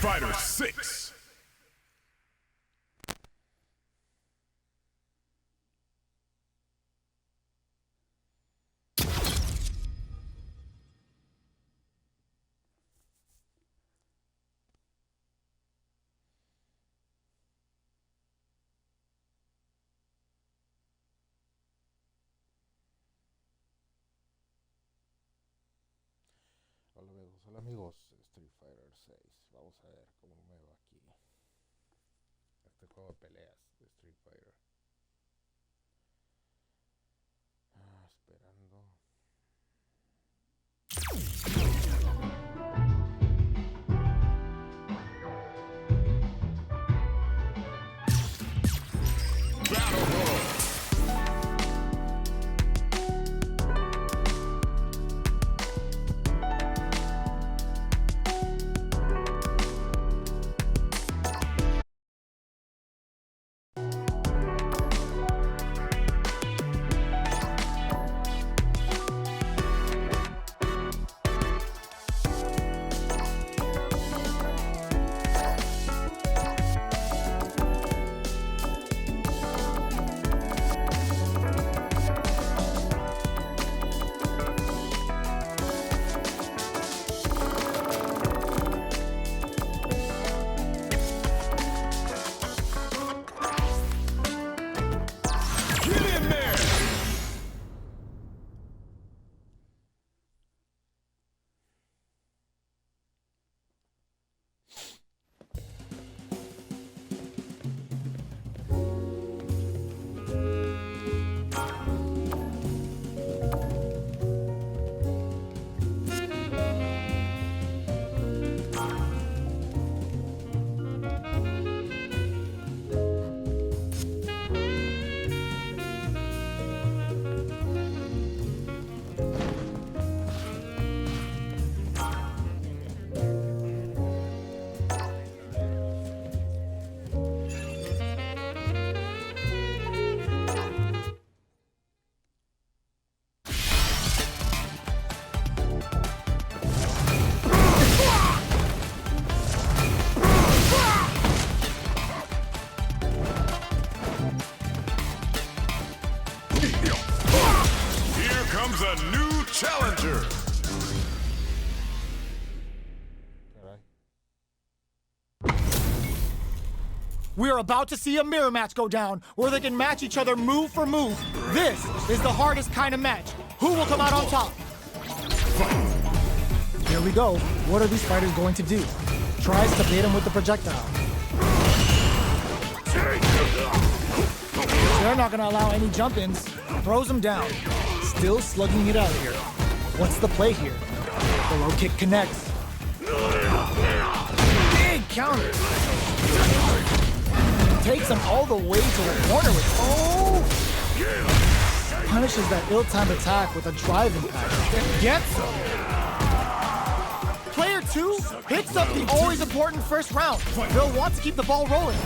Fighter 6. Hola amigos, Street Fighter 6. Vamos a ver cómo me va aquí. Este juego de peleas de Street Fighter. Esperando. Here comes a new challenger. We are about to see a mirror match go down, where they can match each other move for move. This is the hardest kind of match. Who will come out on top? Here we go. What are these fighters going to do? Tries to bait him with the projectile. They're not going to allow any jump-ins. Throws him down. Still slugging it out here. What's the play here? The low kick connects. Big counter. Takes him all the way to the corner with, punishes that ill-timed attack with a drive impact. Gets him. Player 2 picks up the always important first round. They'll want to keep the ball rolling.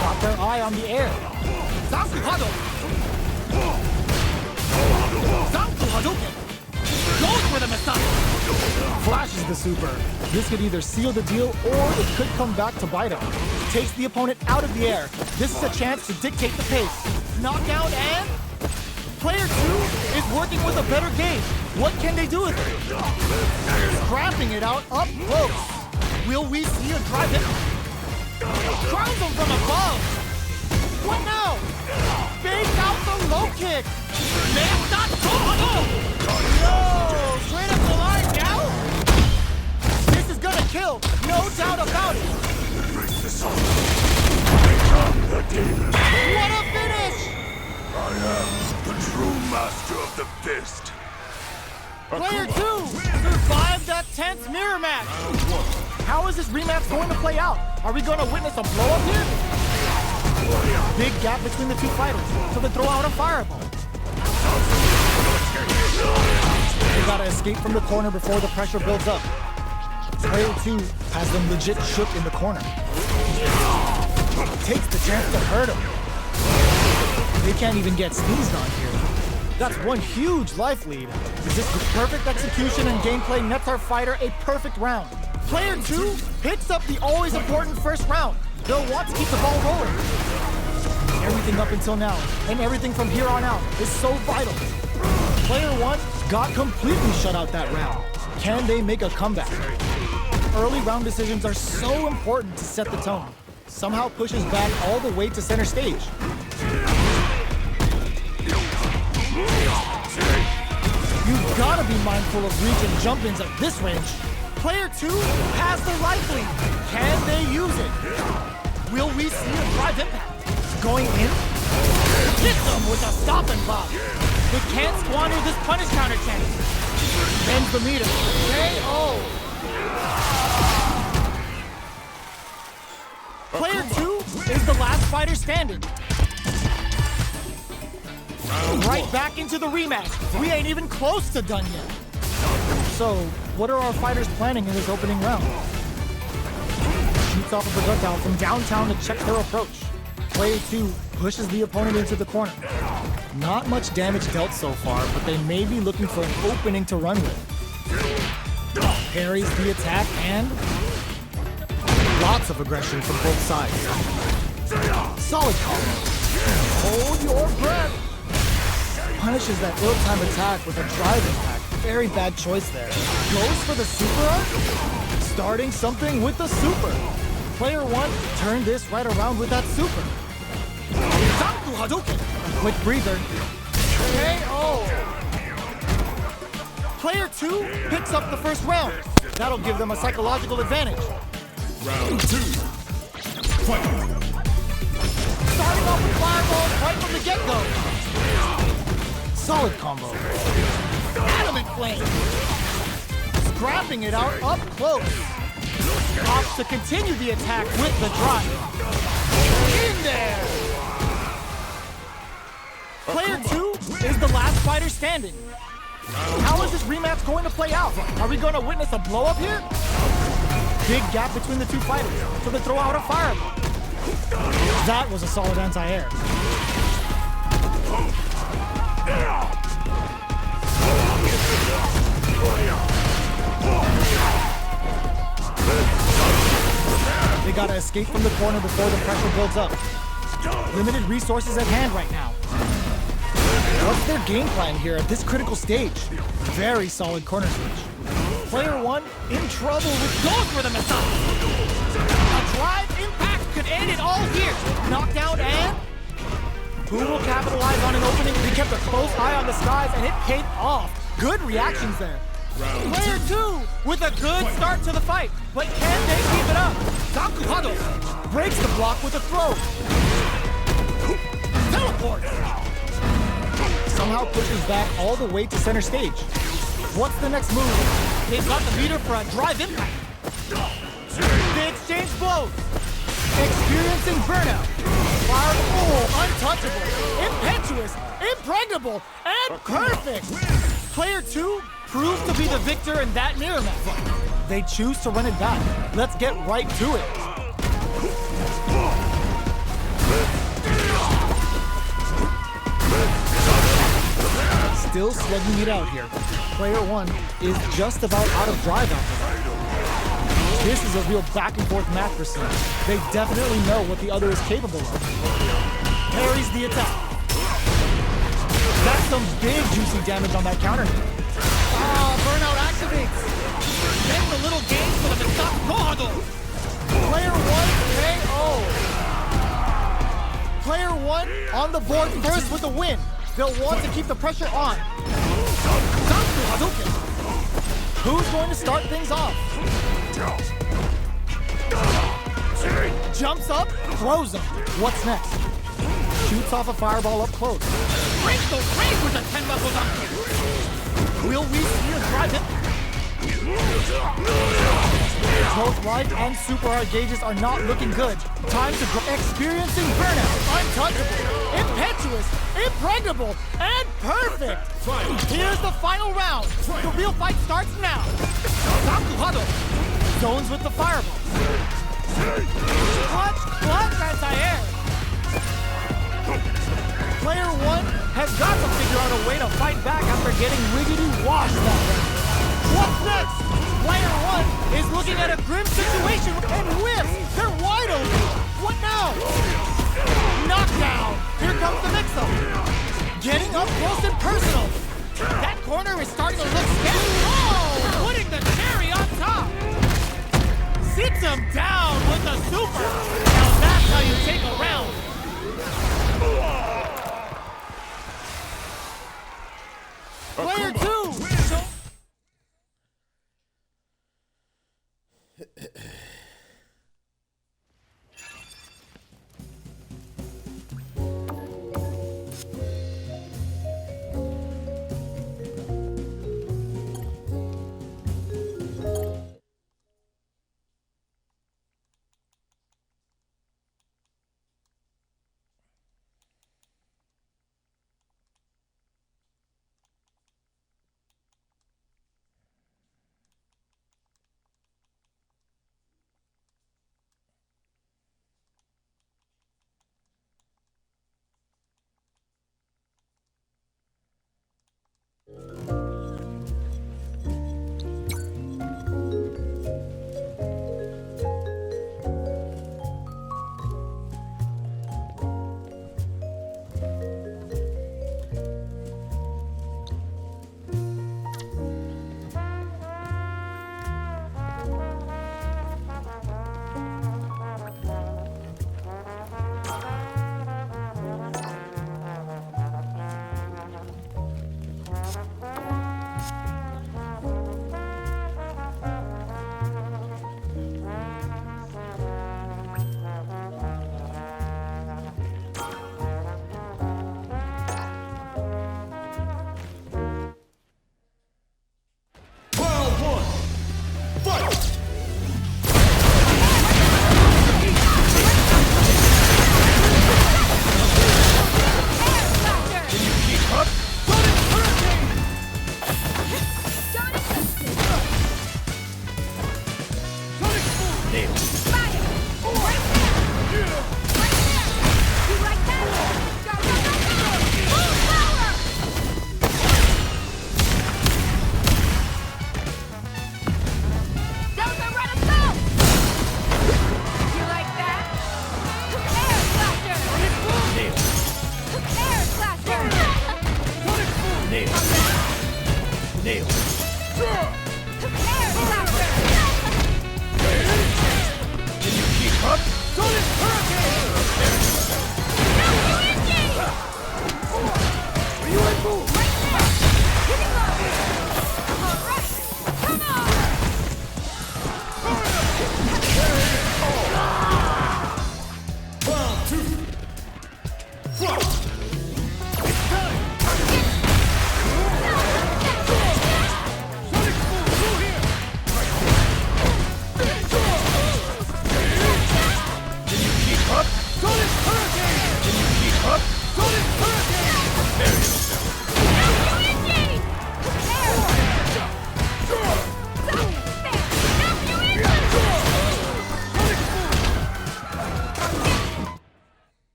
Got their eye on the air. Zanku Hadouken. Goes for the Messiah. Flashes the super. This could either seal the deal or it could come back to bite him. Takes the opponent out of the air. This is a chance to dictate the pace. Knockdown and... Player 2 is working with a better game. What can they do with it? Scrapping it out up close. Will we see a drive hit? Crowns him from above. What now? Fake out the low kick. Yo, straight up the line now? This is gonna kill, no doubt about it. The demon. What a finish! I am the true master of the fist. Player 2 survived that tense mirror match. How is this rematch going to play out? Are we going to witness a blow-up here? Big gap between the two fighters, so they throw out a fireball. They gotta escape from the corner before the pressure builds up. Player 2 has them legit shook in the corner. Takes the chance to hurt him. They can't even get sneezed on here. That's one huge life lead. Is this the perfect execution and gameplay nets our fighter a perfect round? Player 2 picks up the always important first round. They'll want to keep the ball rolling. Everything up until now, and everything from here on out, is so vital. Player 1 got completely shut out that round. Can they make a comeback? Early round decisions are so important to set the tone. Somehow pushes back all the way to center stage. You've got to be mindful of reach and jump-ins at this range. Player 2 has the life lead. Can they use it? Will we see a drive impact? Going in? Hit them with a stop and pop. They can't squander this punish counter chance. Bends the meter. KO. Player 2 is the last fighter standing. Right back into the rematch. We ain't even close to done yet. So, what are our fighters planning in this opening round? Shoots off a projectile from downtown to check their approach. Player 2 pushes the opponent into the corner. Not much damage dealt so far, but they may be looking for an opening to run with. Parries the attack and lots of aggression from both sides. Solid combo. Hold your breath. Punishes that ill-timed attack with a drive impact. Very bad choice there. Goes for the super arc? Starting something with the super. Player 1 turned this right around with that super. Quick breather. KO. Player 2 picks up the first round. That'll give them a psychological advantage. Round 2. Fight. Starting off with fireballs right from the get-go. Solid combo. Adamant flame. Scrapping it out up close. Opts to continue the attack with the drive. In there. Player 2 is the last fighter standing. How is this rematch going to play out? Are we going to witness a blow-up here? Big gap between the two fighters, so they throw out a fireball. That was a solid anti-air. They gotta escape from the corner before the pressure builds up. Limited resources at hand right now. What's their game plan here at this critical stage? Very solid corner switch. Player 1 in trouble with goes for the missile. A drive impact could end it all here. Knockdown and who will capitalize on an opening? They kept a close eye on the skies and it paid off. Good reactions there. Player 2 with a good start to the fight, but can they keep it up? Sakuhado breaks the block with a throw. Teleport. Somehow pushes back all the way to center stage. What's the next move? They've got the meter for a drive impact. They exchange blows. Experiencing burnout. Fireball, untouchable, impetuous, impregnable, and perfect. Player 2 proves to be the victor in that mirror match. They choose to run it back. Let's get right to it. Still slugging it out here. Player 1 is just about out of drive after that. This is a real back and forth match for some. They definitely know what the other is capable of. Parries the attack. That's some big juicy damage on that counter hit. Burnout activates. Then the little game for the Misako. Player 1 KO. Player 1 on the board first with the win. They'll want to keep the pressure on. Who's going to start things off? Jumps up, throws him. What's next? Shoots off a fireball up close. Breaks the range with a 10 level down. Will we see a drive hit? Both life and super hard gauges are not looking good. Time to go. Experiencing burnout. Untouchable. Impetuous. Impregnable. And perfect. Here's the final round. The real fight starts now. Sakuhado zones with the fireball. Clutch anti-air. Player 1 has got to figure out a way to fight back after getting riggedy washed that round. What's next? Player 1 is looking at a grim situation and whiffs. They're wide open. What now? Knockdown. Here comes the mix-up. Getting up close and personal. That corner is starting to look scary. Oh, putting the cherry on top. Sits him down with the super. Now that's how you take a round. Player 2.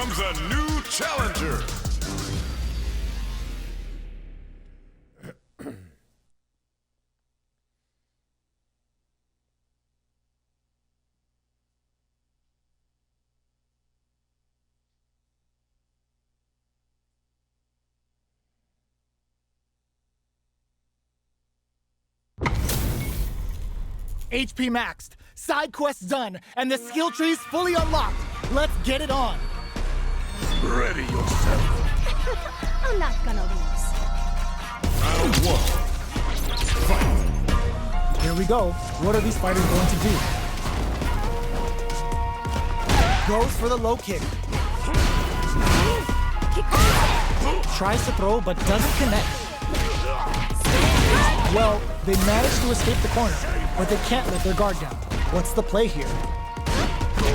comes a new challenger. HP maxed, side quests done, and the skill tree's fully unlocked. Let's get it on. Ready yourself. I'm not gonna lose. Round one. Fight. Here we go. What are these fighters going to do? Goes for the low kick. Tries to throw, but doesn't connect. Well, they managed to escape the corner, but they can't let their guard down. What's the play here?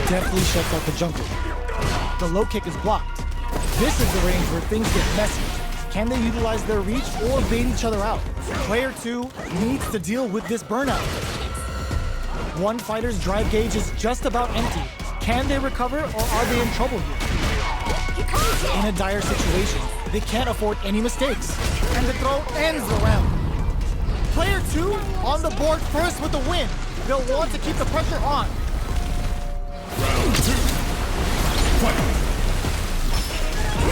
Definitely shuts out the jumper. The low kick is blocked. This is the range where things get messy. Can they utilize their reach or bait each other out? Player 2 needs to deal with this burnout. One fighter's drive gauge is just about empty. Can they recover, or are they in trouble here? In a dire situation, they can't afford any mistakes. And the throw ends the round. Player 2 on the board first with the win. They'll want to keep the pressure on. Round two. Fight.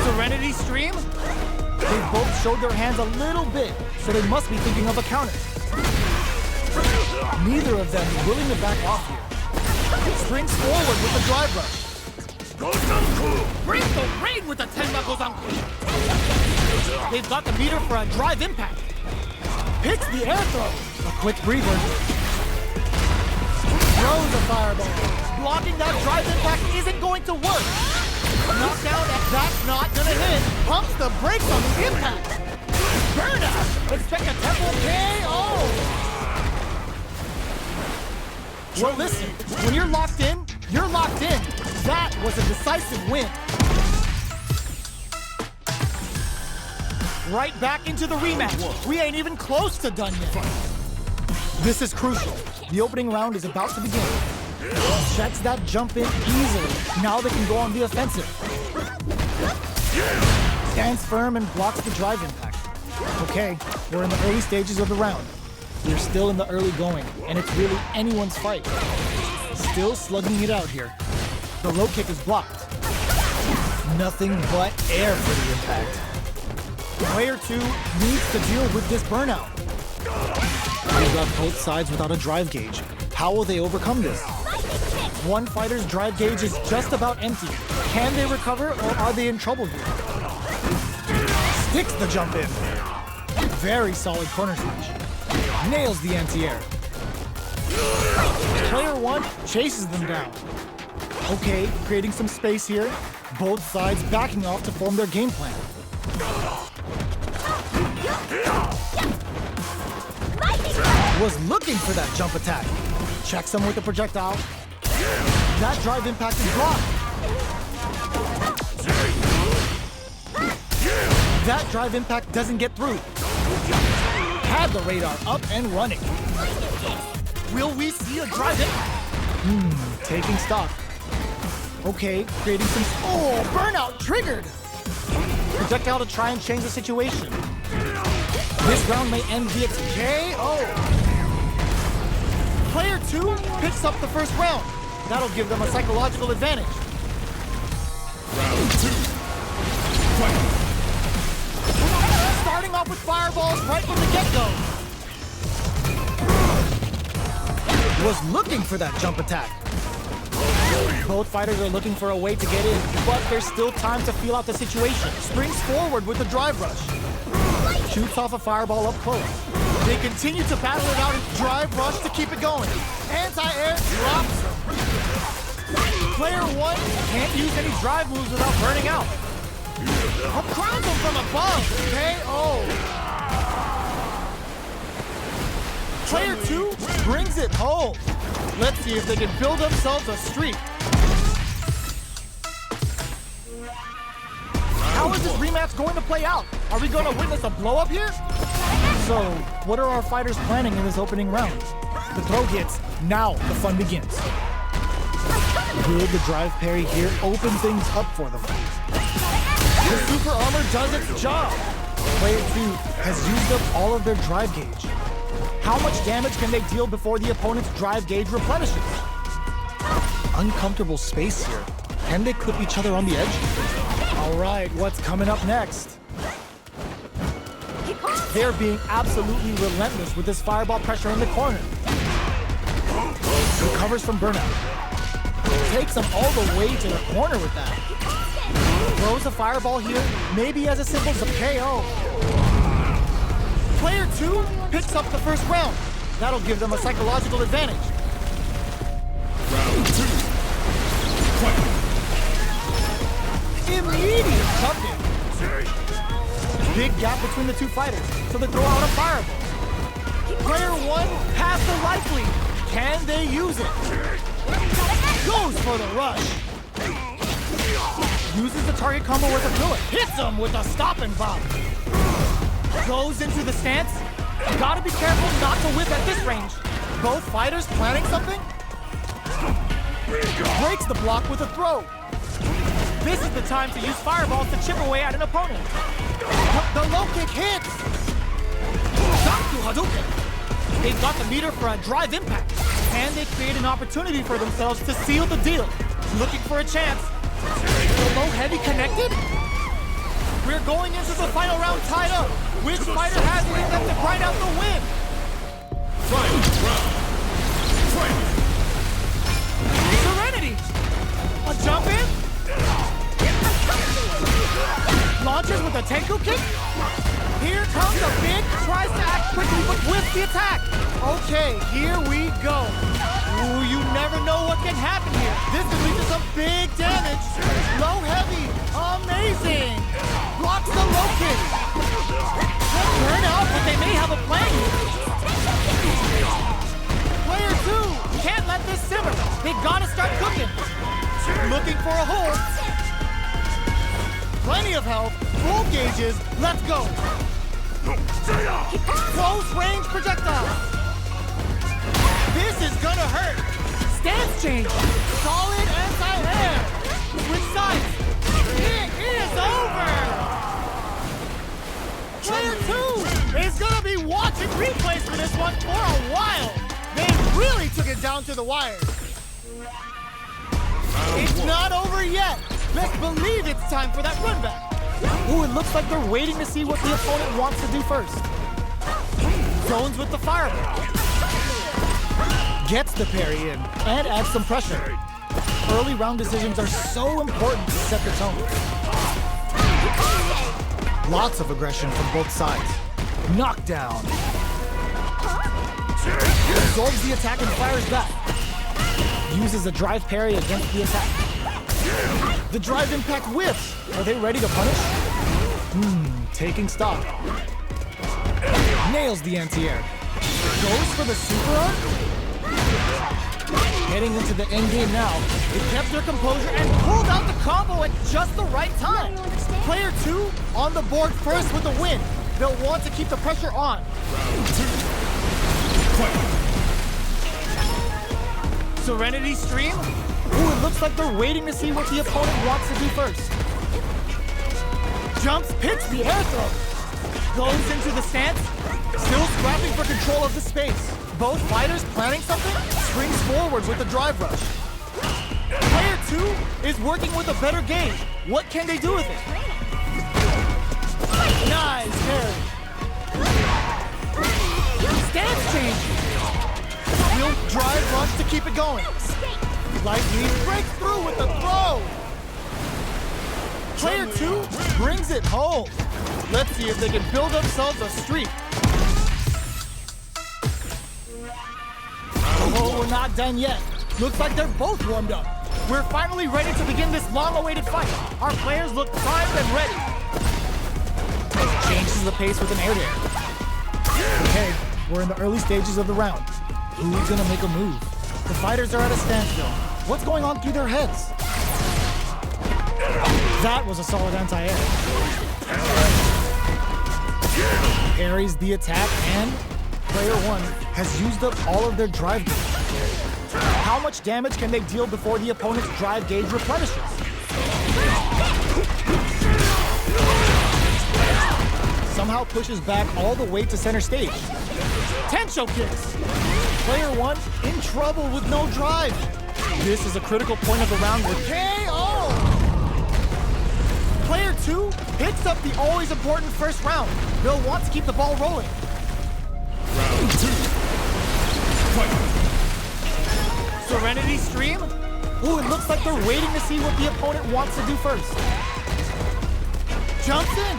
Serenity Stream? They both showed their hands a little bit, so they must be thinking of a counter. Neither of them is willing to back off here. Springs forward with the drive rush. Bring the rain with the Tenma Gozanku. They've got the meter for a drive impact. Hits the air throw. A quick breather. Throws a fireball. Blocking that drive impact isn't going to work. Knockdown, that's not gonna hit. Pumps the brakes on the impact. Burnout. Expect a temple KO. Well, listen, when you're locked in, you're locked in. That was a decisive win. Right back into the rematch. We ain't even close to done yet. This is crucial. The opening round is about to begin. Checks that jump in easily. Now they can go on the offensive. Stands firm and blocks the drive impact. Okay, we're in the early stages of the round. We're still in the early going, and it's really anyone's fight. Still slugging it out here. The low kick is blocked. Nothing but air for the impact. Player 2 needs to deal with this burnout. They've got both sides without a drive gauge. How will they overcome this? One fighter's drive gauge is just about empty. Can they recover, or are they in trouble here? Sticks the jump in. Very solid corner switch. Nails the anti-air. Player 1 chases them down. Okay, creating some space here. Both sides backing off to form their game plan. Was looking for that jump attack. Checks him with the projectile. That drive impact is blocked. That drive impact doesn't get through. Had the radar up and running. Will we see a drive impact? Taking stock. Okay, creating some... Oh, burnout triggered! Projectile to try and change the situation. This round may end via KO. Player 2 picks up the first round. That'll give them a psychological advantage. Round two. Fight. Starting off with fireballs right from the get-go. Was looking for that jump attack. Both fighters are looking for a way to get in, but there's still time to feel out the situation. Springs forward with the drive rush. Shoots off a fireball up close. They continue to battle it out and drive rush to keep it going. Anti-air drops him. Player 1 can't use any drive moves without burning out. Crowns him from above. KO. Player 2 brings it home. Let's see if they can build themselves a streak. How is this rematch going to play out? Are we going to witness a blow-up here? So, what are our fighters planning in this opening round? The throw hits. Now the fun begins. Good, the drive parry here open things up for them. The super armor does its job. Player 2 has used up all of their drive gauge. How much damage can they deal before the opponent's drive gauge replenishes? Uncomfortable space here. Can they clip each other on the edge? All right, what's coming up next? They're being absolutely relentless with this fireball pressure in the corner. Recovers from burnout. Takes them all the way to the corner with that. Throws a fireball here, maybe as simple as a KO. Player 2 picks up the first round. That'll give them a psychological advantage. Round 2. Fight. Immediate jump-in. Big gap between the two fighters, so they throw out a fireball. Player 1 has the life lead. Can they use it? Goes for the rush. Uses the target combo with a fluid. Hits him with a stop and bop. Goes into the stance. Gotta be careful not to whip at this range. Both fighters planning something. Breaks the block with a throw. This is the time to use fireballs to chip away at an opponent. The low kick hits. Daku Hadouken. They've got the meter for a drive impact. And they create an opportunity for themselves to seal the deal. Looking for a chance. The low heavy connected? We're going into the final round tied up. Which fighter has it in them to grind out the win? Final round. Fight. Serenity! A jump in? Launches with a Tenku kick? Here comes a big, tries to act quickly but whiffs the attack. Okay, here we go. Ooh, you never know what can happen here. This could lead to some big damage. Low heavy, amazing. Blocks the low kick. They'll turn out, but they may have a plan here. Player 2 can't let this simmer. They gotta start cooking. Looking for a hold. Plenty of health, full gauges, let's go. Close range projectile. This is gonna hurt. Stance change. Solid anti-air. Switch sides. It is over. Player 2 is gonna be watching replays for this one for a while. They really took it down to the wire. It's not over yet. Let's believe it's time for that run back. Ooh, it looks like they're waiting to see what the opponent wants to do first. Zones with the fireball. Gets the parry in and adds some pressure. Early round decisions are so important to set the tone. Lots of aggression from both sides. Knockdown. Absorbs the attack and fires back. Uses a drive parry against the attack. The drive impact whiffs. Are they ready to punish? Taking stock. Nails the anti-air. Goes for the super arm. Heading into the end game now. They kept their composure and pulled out the combo at just the right time. Player 2 on the board first with the win. They'll want to keep the pressure on. Round 2. Fight. Serenity stream? Ooh, it looks like they're waiting to see what the opponent wants to do first. Jumps, picks the air throw. Goes into the stance. Still scrapping for control of the space. Both fighters planning something? Springs forward with the drive rush. Player 2 is working with a better gauge. What can they do with it? Nice parry. Stance change. Real drive rush to keep it going. Light lead breaks through with the throw. Player 2 brings it home. Let's see if they can build themselves a streak. Oh, we're not done yet. Looks like they're both warmed up. We're finally ready to begin this long-awaited fight. Our players look primed and ready. Changes the pace with an air dare. Okay, we're in the early stages of the round. Who's gonna make a move? The fighters are at a standstill. What's going on through their heads? That was a solid anti-air. Parries the attack, and player 1 has used up all of their drive gauge. How much damage can they deal before the opponent's drive gauge replenishes? Somehow pushes back all the way to center stage. Tencho kicks. Player 1 in trouble with no drive. This is a critical point of the round with KO! Player 2 picks up the always important first round. They'll want to keep the ball rolling. Round 2. Fight. Serenity Stream? Ooh, it looks like they're waiting to see what the opponent wants to do first. Jumps in.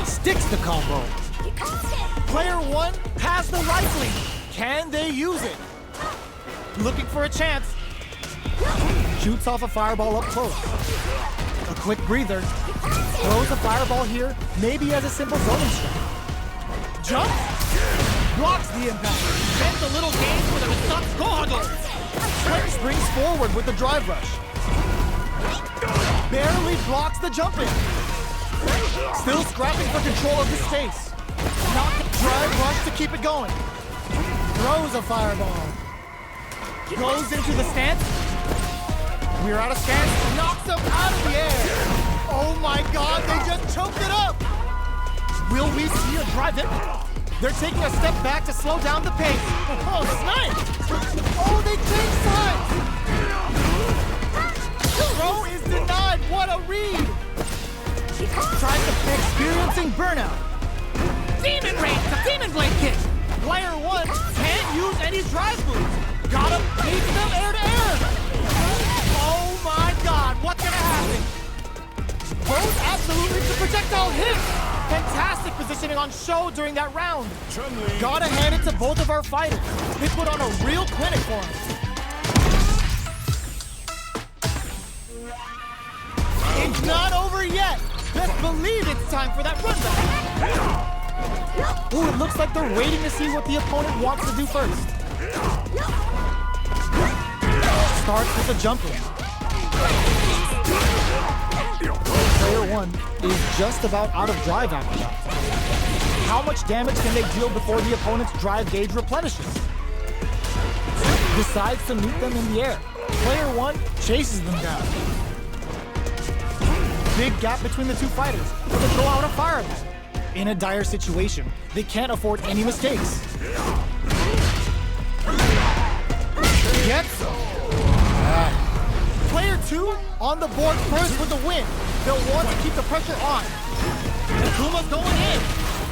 Sticks the combo. Player 1 has the life lead. Can they use it? Looking for a chance. Shoots off a fireball up close. A quick breather. Throws a fireball here, maybe as a simple zoning strike. Jumps. Blocks the impact. Bends a little game with a Misat's Gohado. Quick springs forward with the drive rush. Barely blocks the jump in. Still scrapping for control of the space. Not the drive rush to keep it going. Throws a fireball. Goes into the stance. We're out of stance. Knocks him out of the air. Oh my god, they just choked it up. Will we see a drive in? They're taking a step back to slow down the pace. Oh, snipe! Oh, they changed sides! Throw is denied. What a read! Tries to experiencing burnout. Demon Rain to Demon Blade kick. Player 1 can't use any drive moves. Got him, beats them air to air. Oh my god, what's gonna happen? Both absolutely to projectile hit. Fantastic positioning on show during that round. Gotta hand it to both of our fighters. They put on a real clinic for us. It's not over yet. Best believe it's time for that runback. Ooh, it looks like they're waiting to see what the opponent wants to do first. Starts with a jump in. Player 1 is just about out of drive after that. How much damage can they deal before the opponent's drive gauge replenishes? Decides to meet them in the air. Player 1 chases them down. Big gap between the two fighters, but they throw out a fireball. In a dire situation, they can't afford any mistakes. Gets them. Player 2 on the board first with the win. They'll want to keep the pressure on. Kuma's going in.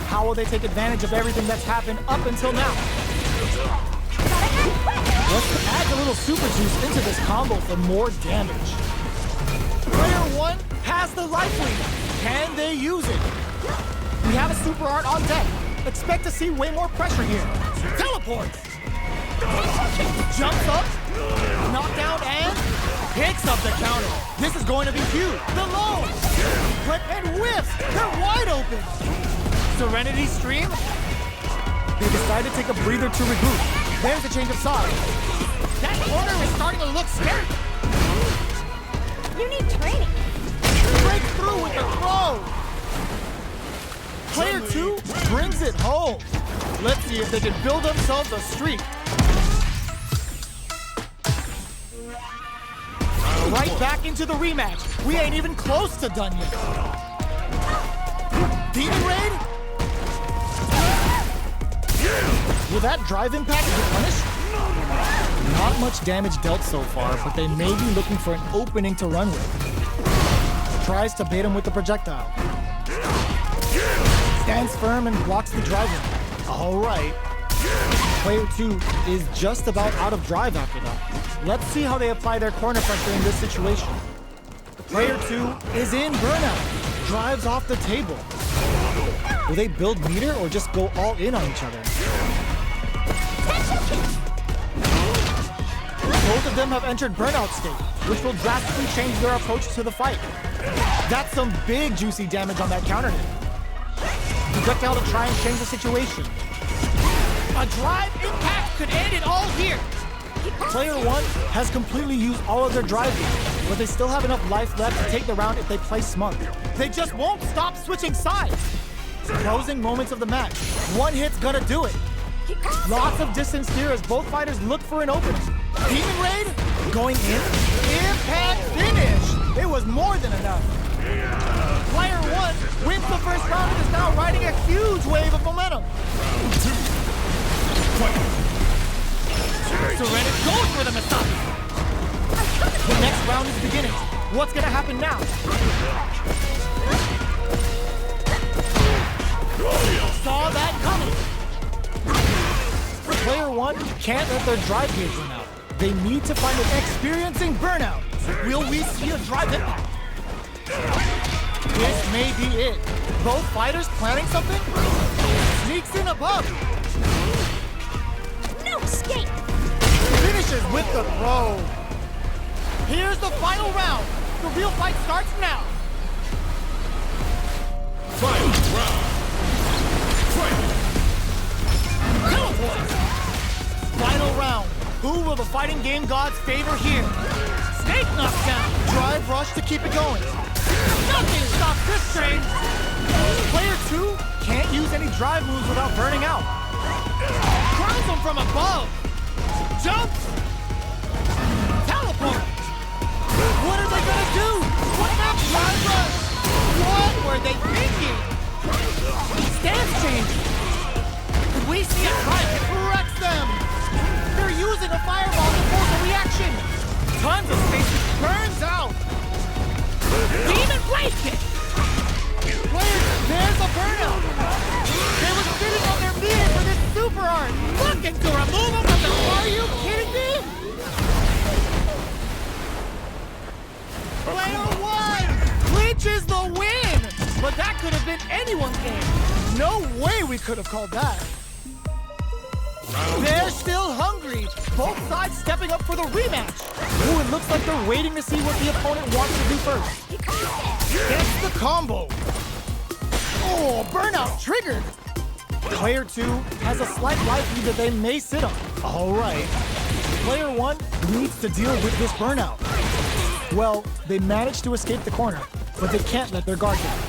How will they take advantage of everything that's happened up until now? Let's add a little super juice into this combo for more damage. Player 1 has the life lead. Can they use it? We have a super art on deck. Expect to see way more pressure here. Teleports. Jumps up. Knockdown and picks up the counter. This is going to be huge. The low. Clip and whiffs. They're wide open. Serenity Stream. They decide to take a breather to reboot. There's a change of sides. That corner is starting to look scary. You need training. Break through with the throw. Player 2 brings it home. Let's see if they can build themselves a streak. Right back into the rematch. We ain't even close to done yet. Demon Raid? Will that drive impact get punished? Not much damage dealt so far, but they may be looking for an opening to run with. Tries to bait him with the projectile. Stands firm and blocks the drive impact. All right. Player 2 is just about out of drive after that. Let's see how they apply their corner pressure in this situation. Player 2 is in burnout. Drives off the table. Will they build meter or just go all in on each other? Both of them have entered burnout state, which will drastically change their approach to the fight. That's some big juicy damage on that counter hit. Projectile to try and change the situation. A drive impact could end it all here. Player 1 has completely used all of their drive moves, but they still have enough life left to take the round if they play smart. They just won't stop switching sides. Closing moments of the match. One hit's gonna do it. Lots of distance here as both fighters look for an opening. Demon Raid going in. Impact finish. It was more than enough. Player 1 wins the first round and is now riding a huge wave of momentum. Serenity goes for the Messiah. The next round is beginning. What's gonna happen now? Saw that coming. Player 1 can't let their drive gauge run out. They need to find an experiencing burnout. Will we see a drive impact? This may be it. Both fighters planning something? Sneaks in above. No escape. Finishes with the throw. Here's the final round. The real fight starts now. Final round. Fight! Teleport. Final round. Who will the fighting game gods favor here? Snake knockdown. Drive rush to keep it going. Nothing stops this train. Player 2 can't use any drive moves without burning out. Crowns him from above. Jump. Teleport. What are they gonna do? What about drive rush? What were they thinking? Stance change. Could we see a drive hit wrecks them? They're using a fireball to force a reaction. Tons of space burns out. Demon Blade Kick. Players, there's a burnout. They were sitting on their meter for this super art. Looking to remove them from the... Are you kidding me? Player 1 clinches the win. But that could have been anyone's game. No way we could have called that. They're still hungry. Both sides stepping up for the rematch. Ooh, it looks like they're waiting to see what the opponent wants to do first. Gets the combo. Oh, burnout triggered. Player 2 has a slight life lead that they may sit on. All right. Player 1 needs to deal with this burnout. Well, they managed to escape the corner, but they can't let their guard down.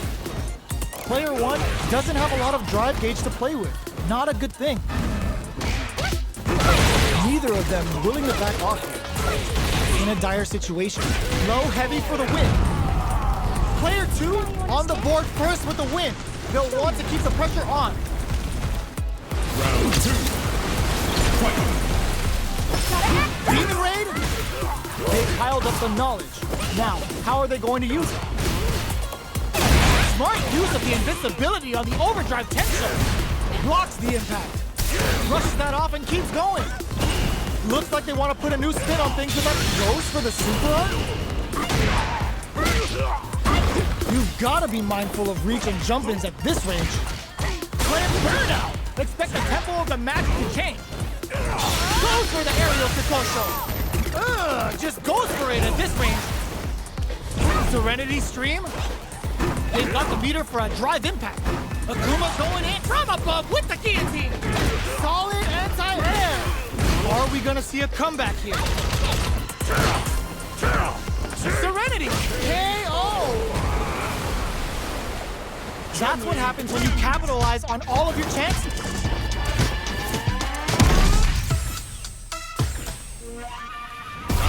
Player 1 doesn't have a lot of drive gauge to play with. Not a good thing. Neither of them willing to back off here. In a dire situation. Low heavy for the win. Player 2 on the board first with the win. They'll want to keep the pressure on. Round 2. Fight! Demon Raid? They piled up the knowledge. Now, how are they going to use it? Smart use of the invincibility on the overdrive tension. Blocks the impact. Brushes that off and keeps going. Looks like they want to put a new spin on things, but that goes for the super art? You've got to be mindful of reach and jump-ins at this range. Clamp burnout! Expect the tempo of the match to change. Goes for the aerial Kikosho. Just goes for it at this range. Serenity Stream? They've got the meter for a drive impact. Akuma's going in from above with the guillotine. Solid anti-air. Are we gonna see a comeback here? Serenity! KO! That's what happens when you capitalize on all of your chances.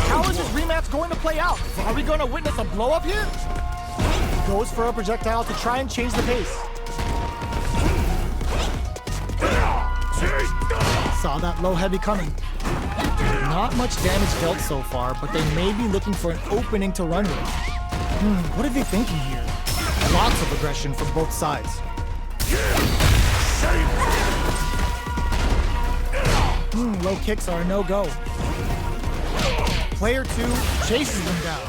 How is this rematch going to play out? Are we going to witness a blow-up here? Goes for a projectile to try and change the pace. Saw that low heavy coming. Not much damage dealt so far, but they may be looking for an opening to run with. What are they thinking here? Lots of aggression from both sides. Low kicks are a no-go. Player 2 chases them down.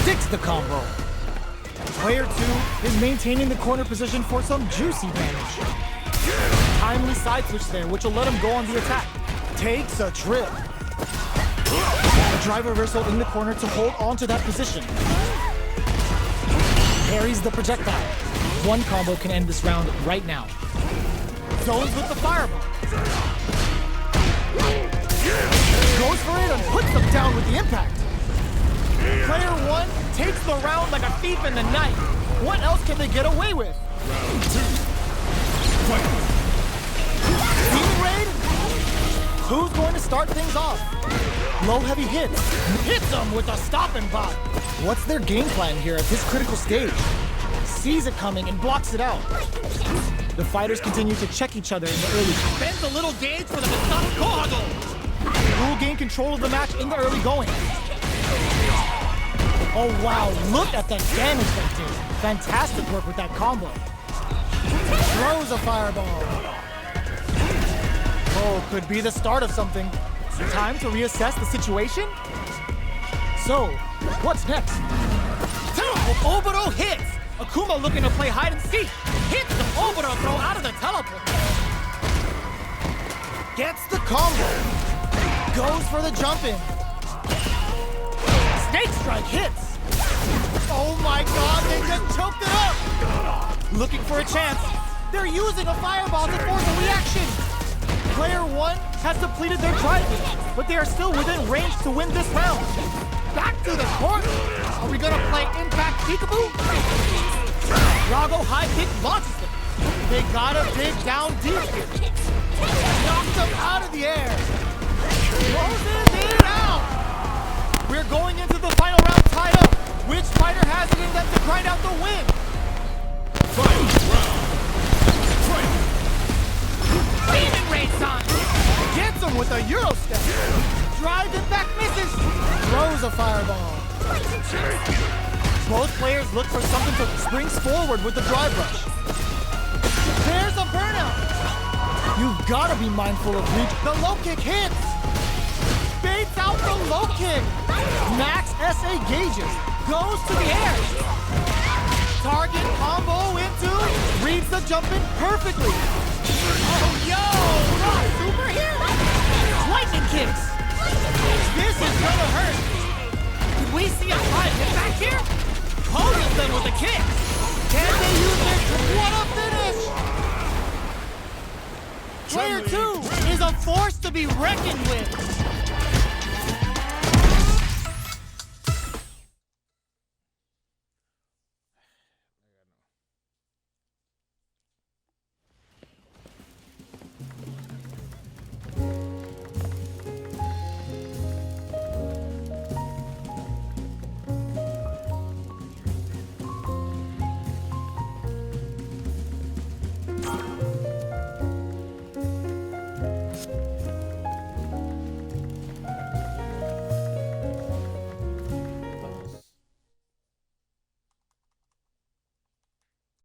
Sticks the combo. Player 2 is maintaining the corner position for some juicy damage. Timely side switch there, which will let him go on the attack. Takes a trip. A drive reversal in the corner to hold on to that position. Parries the projectile. One combo can end this round right now. Zones with the fireball. Goes for it and puts them down with the impact. Player 1 takes the round like a thief in the night. What else can they get away with? Round 2. Fight! Who's going to start things off? Low heavy hits. Hits them with a stopping bot. What's their game plan here at this critical stage? Sees it coming and blocks it out. The fighters continue to check each other in the early. Bends a little gauge for the Masato Kohado. Who will gain control of the match in the early going? Oh wow, look at the damage that did. Fantastic work with that combo. Throws a fireball. Oh, could be the start of something. Time to reassess the situation? So, what's next? Oboro hits! Akuma looking to play hide and seek. Hits the Oboro throw out of the teleport. Gets the combo. Goes for the jump in. Snake strike hits. Oh my god, they just choked it up! Looking for a chance. They're using a fireball to force a reaction. Player 1 has depleted their trident, but they are still within range to win this round. Back to the court. Are we gonna play Impact Peekaboo? Drago high kick launches them. They gotta dig down deep here. Knocks them out of the air. Closes it out. We're going into the final round tied up. Which fighter has it in them to grind out the win? Demon Race on! Gets him with a Euro step. Drive it back, misses. Throws a fireball. Both players look for something to springs forward with the drive rush. There's a burnout. You've got to be mindful of reach. The low kick hits. Baits out the low kick. Max SA gauges. Goes to the air. Target combo into. Reads the jump in perfectly. Oh, yo! Super here! Lightning kicks. This is gonna hurt. Did we see a high hit back here? Poses them with a kick. Can they use this? What a finish! Player 2 is a force to be reckoned with.